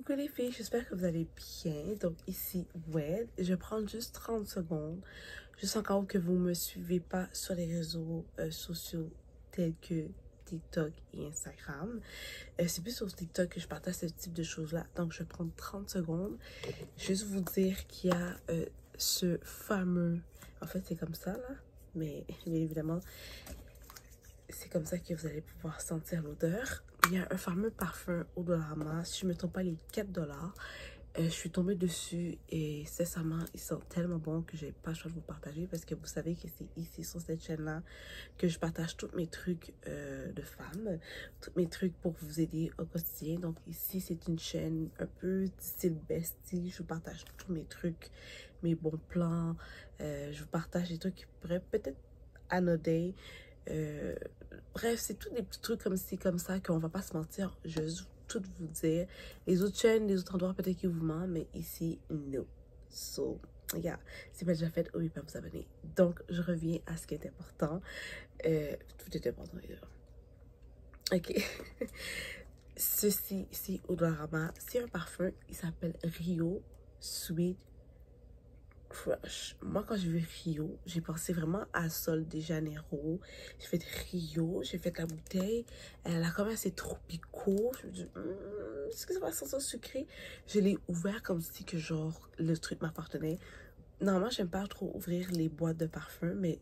Coucou les filles, j'espère que vous allez bien. Donc ici Wed, je vais prendre juste 30 secondes, juste en cas où que vous me suivez pas sur les réseaux sociaux tels que TikTok et Instagram. C'est plus sur TikTok que je partage ce type de choses-là. Donc je vais prendre 30 secondes, juste vous dire qu'il y a ce fameux... En fait c'est comme ça là, mais bien évidemment c'est comme ça que vous allez pouvoir sentir l'odeur. Il y a un fameux parfum Odorama, si je ne me trompe pas, les 4$. Je suis tombée dessus et sincèrement, ils sont tellement bons que j'ai pas le choix de vous partager parce que vous savez que c'est ici sur cette chaîne-là que je partage tous mes trucs de femmes, tous mes trucs pour vous aider au quotidien. Donc ici, c'est une chaîne un peu style bestie. Je vous partage tous mes trucs, mes bons plans. Je vous partage des trucs qui pourraient peut-être anodins. Bref, c'est tous des petits trucs comme ci, comme ça, qu'on va pas se mentir, je vais tout vous dire. Les autres chaînes, les autres endroits, peut-être qu'ils vous mentent, mais ici, no. So, yeah, c'est pas déjà fait, n'oubliez pas de vous abonner. Donc, je reviens à ce qui est important. Tout est important, d'ailleurs. Ok. Ceci, c'est Odorama. C'est un parfum, il s'appelle Rio Sweet Crush. Moi, quand j'ai vu Rio, j'ai pensé vraiment à Sol de Janeiro. J'ai fait Rio, j'ai fait la bouteille. Elle a quand même assez tropicaux. Je me dis, est-ce que ça va sentir sucré? Je l'ai ouvert comme si que genre le truc m'appartenait. Normalement, j'aime pas trop ouvrir les boîtes de parfum, mais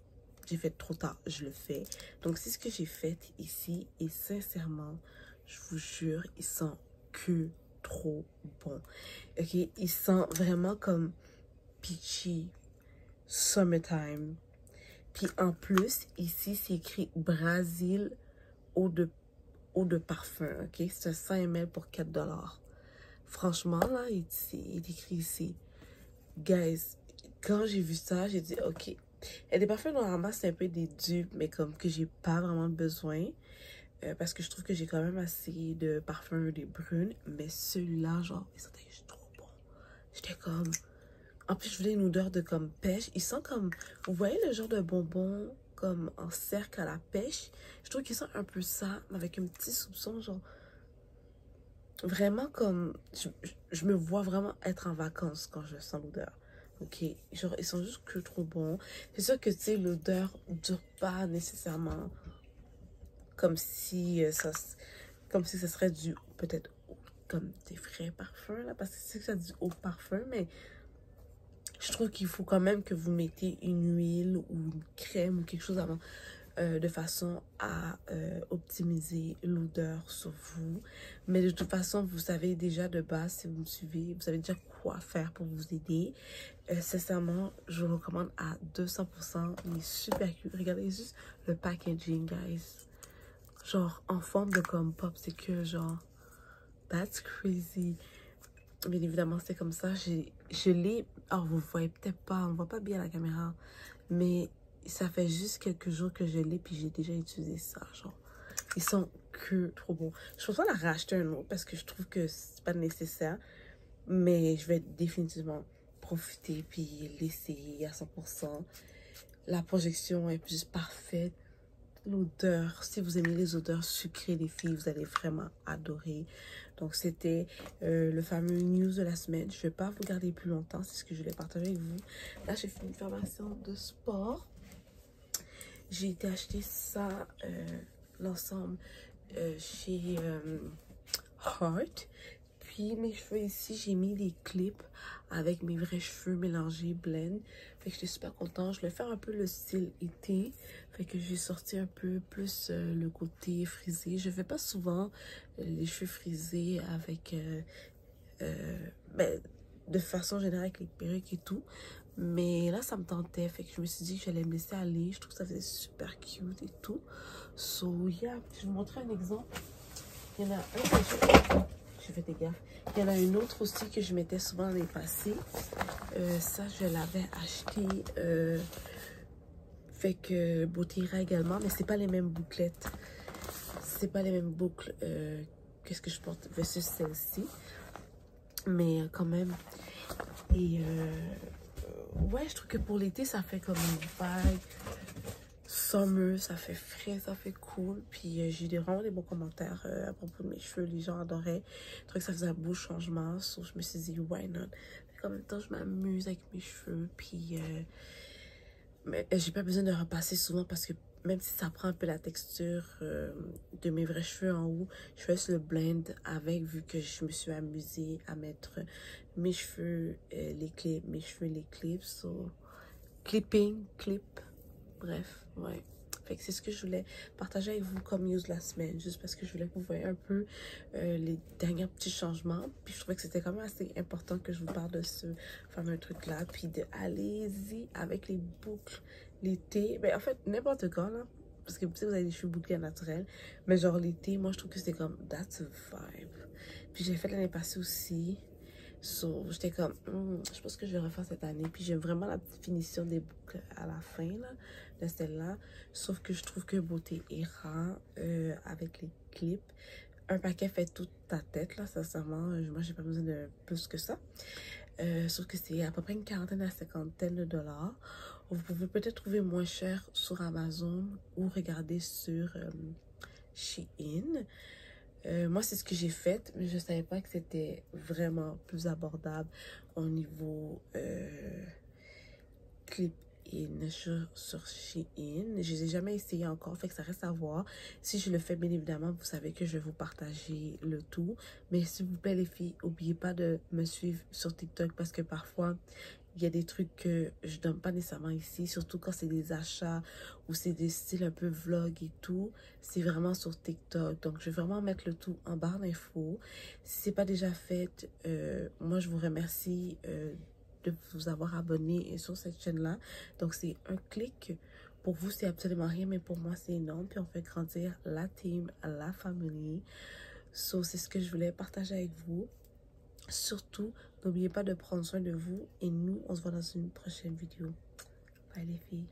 j'ai fait trop tard. Je le fais. Donc, c'est ce que j'ai fait ici. Et sincèrement, je vous jure, il sent que trop bon. Ok, il sent vraiment comme peachy, summertime. Puis en plus, ici, c'est écrit Brésil eau de parfum, ok? C'est un 100 ml pour 4$. Franchement, là, il est écrit ici. Guys, quand j'ai vu ça, j'ai dit, ok. Il y a des parfums normalement, c'est un peu des dupes, mais comme que j'ai pas vraiment besoin. Parce que je trouve que j'ai quand même assez de parfums des brunes. Mais celui-là, genre, il sentait juste trop bon. J'étais comme... En plus, je voulais une odeur de comme pêche. Il sent comme... Vous voyez le genre de bonbon comme en cercle à la pêche? Je trouve qu'il sent un peu ça, avec un petit soupçon, genre... Vraiment comme... Je me vois vraiment être en vacances quand je sens l'odeur. Ok? Genre, ils sont juste que trop bons. C'est sûr que, tu sais, l'odeur dure pas nécessairement comme si ça... Comme si ce serait du... Peut-être comme des vrais parfums, là. Parce que c'est que ça dit au parfum, mais... Je trouve qu'il faut quand même que vous mettez une huile ou une crème ou quelque chose avant de façon à optimiser l'odeur sur vous. Mais de toute façon, vous savez déjà de base, si vous me suivez, vous savez déjà quoi faire pour vous aider. Sincèrement, je vous recommande à 200%. Il est super cute. Regardez juste le packaging, guys. Genre en forme de comme popsicle, genre. That's crazy. Bien évidemment, c'est comme ça. Je l'ai... Alors, vous voyez peut-être pas, on voit pas bien la caméra. Mais ça fait juste quelques jours que je l'ai, puis j'ai déjà utilisé ça, genre. Ils sont que trop bons. Je pense pas la racheter un autre, parce que je trouve que c'est pas nécessaire. Mais je vais définitivement profiter, puis l'essayer à 100%. La projection est juste parfaite. L'odeur, si vous aimez les odeurs sucrées, les filles, vous allez vraiment adorer. Donc, c'était le fameux news de la semaine. Je ne vais pas vous garder plus longtemps, c'est ce que je voulais partager avec vous. Là, j'ai fait une formation de sport. J'ai été acheter ça, l'ensemble, chez Heart. Puis, mes cheveux ici, j'ai mis des clips avec mes vrais cheveux mélangés, blend. Fait que j'étais super contente. Je voulais faire un peu le style été. Fait que j'ai sorti un peu plus le côté frisé. Je fais pas souvent les cheveux frisés avec... ben, de façon générale avec les perruques et tout. Mais là, ça me tentait. Fait que je me suis dit que j'allais me laisser aller. Je trouve que ça faisait super cute et tout. So, yeah. Je vais vous montrer un exemple. Il y en a un... J'ai fait des gaffes. Il y en a une autre aussi que je mettais souvent dans les passés. Ça, je l'avais acheté. Fait que Botira également. Mais c'est pas les mêmes bouclettes. C'est pas les mêmes boucles qu'est-ce que je porte versus celle-ci. Mais quand même. Et ouais, je trouve que pour l'été, ça fait comme une vibe summer, ça fait frais, ça fait cool. Puis j'ai eu vraiment des bons commentaires à propos de mes cheveux. Les gens adoraient. Je trouvais que ça faisait un beau changement. So, je me suis dit, why not? En même temps, je m'amuse avec mes cheveux. Puis, mais j'ai pas besoin de repasser souvent parce que même si ça prend un peu la texture de mes vrais cheveux en haut, je fais juste le blend avec, vu que je me suis amusée à mettre mes cheveux, les clips, mes cheveux, les clips. So, clip. Bref, ouais. Fait que c'est ce que je voulais partager avec vous comme news de la semaine, juste parce que je voulais que vous voyez un peu les derniers petits changements. Puis je trouvais que c'était quand même assez important que je vous parle de ce fameux truc-là. Puis de allez-y avec les boucles, l'été. Ben en fait, n'importe quand, là. Parce que vous savez, vous avez des cheveux bouclés naturels. Mais genre l'été, moi je trouve que c'était comme, that's a vibe. Puis j'ai fait l'année passée aussi. So, j'étais comme, je pense que je vais refaire cette année. Puis j'aime vraiment la petite finition des boucles à la fin là, de celle-là. Sauf que je trouve que Beauté ira avec les clips. Un paquet fait toute ta tête là, sincèrement. Moi, j'ai pas besoin de plus que ça. Sauf que c'est à peu près une quarantaine à cinquantaine de dollars. Vous pouvez peut-être trouver moins cher sur Amazon ou regarder sur Shein. Moi, c'est ce que j'ai fait, mais je savais pas que c'était vraiment plus abordable au niveau clip-in sur Shein. Je les ai jamais essayé encore, fait que ça reste à voir. Si je le fais, bien évidemment, vous savez que je vais vous partager le tout. Mais s'il vous plaît, les filles, n'oubliez pas de me suivre sur TikTok parce que parfois, il y a des trucs que je donne pas nécessairement ici, surtout quand c'est des achats ou c'est des styles un peu vlog et tout. C'est vraiment sur TikTok. Donc, je vais vraiment mettre le tout en barre d'infos. Si c'est pas déjà fait, moi, je vous remercie de vous avoir abonné sur cette chaîne-là. Donc, c'est un clic. Pour vous, c'est absolument rien, mais pour moi, c'est énorme. Puis, on fait grandir la team, la famille. So, c'est ce que je voulais partager avec vous. Surtout, n'oubliez pas de prendre soin de vous et nous, on se voit dans une prochaine vidéo. Bye les filles.